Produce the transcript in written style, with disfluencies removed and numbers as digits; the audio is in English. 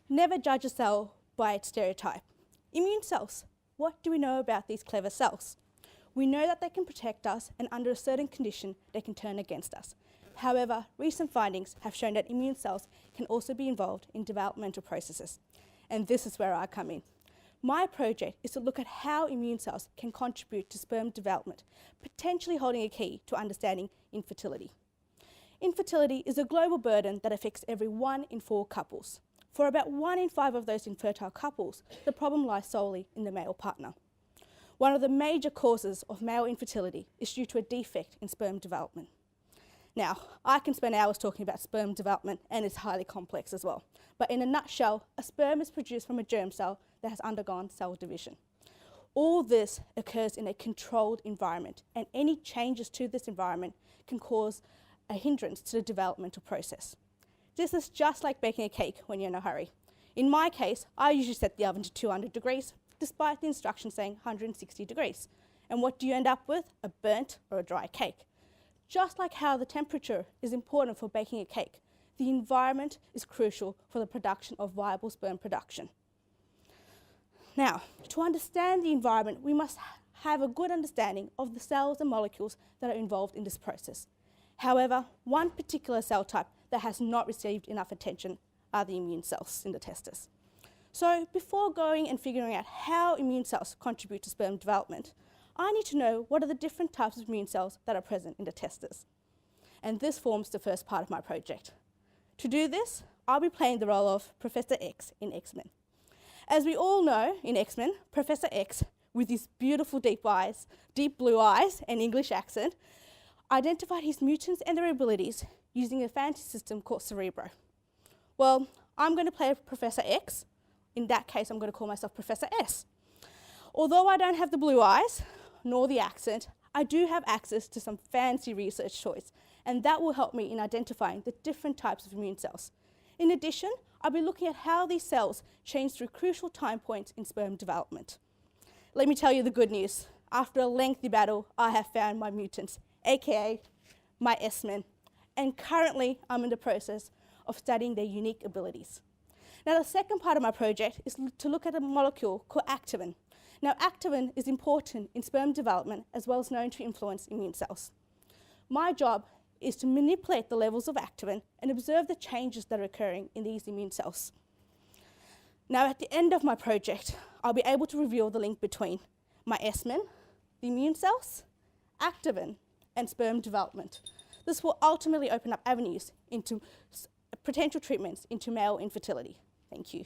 Never judge a cell by its stereotype. Immune cells. What do we know about these clever cells? We know that they can protect us, and under a certain condition, they can turn against us. However, recent findings have shown that immune cells can also be involved in developmental processes. And this is where I come in. My project is to look at how immune cells can contribute to sperm development, potentially holding a key to understanding infertility. Infertility is a global burden that affects every 1 in 4 couples. For about 1 in 5 of those infertile couples, the problem lies solely in the male partner. One of the major causes of male infertility is due to a defect in sperm development. Now, I can spend hours talking about sperm development, and it's highly complex as well. But in a nutshell, a sperm is produced from a germ cell that has undergone cell division. All this occurs in a controlled environment, and any changes to this environment can cause a hindrance to the developmental process. This is just like baking a cake when you're in a hurry. In my case, I usually set the oven to 200 degrees, despite the instructions saying 160 degrees. And what do you end up with? A burnt or a dry cake. Just like how the temperature is important for baking a cake, the environment is crucial for the production of viable sperm production. Now, to understand the environment, we must have a good understanding of the cells and molecules that are involved in this process. However, one particular cell type that has not received enough attention are the immune cells in the testes. So before going and figuring out how immune cells contribute to sperm development, I need to know what are the different types of immune cells that are present in the testes. And this forms the first part of my project. To do this, I'll be playing the role of Professor X in X-Men. As we all know in X-Men, Professor X, with his beautiful deep blue eyes and English accent, identified his mutants and their abilities using a fancy system called Cerebro. Well, I'm going to play Professor X. In that case, I'm going to call myself Professor S. Although I don't have the blue eyes, nor the accent, I do have access to some fancy research toys, and that will help me in identifying the different types of immune cells. In addition, I'll be looking at how these cells change through crucial time points in sperm development. Let me tell you the good news. After a lengthy battle, I have found my mutants, aka my S-men, and currently I'm in the process of studying their unique abilities. Now, the second part of my project is to look at a molecule called activin. Now, activin is important in sperm development as well as known to influence immune cells. My job is to manipulate the levels of activin and observe the changes that are occurring in these immune cells. Now, at the end of my project, I'll be able to reveal the link between my S-men, the immune cells, activin, and sperm development. This will ultimately open up avenues into potential treatments into male infertility. Thank you.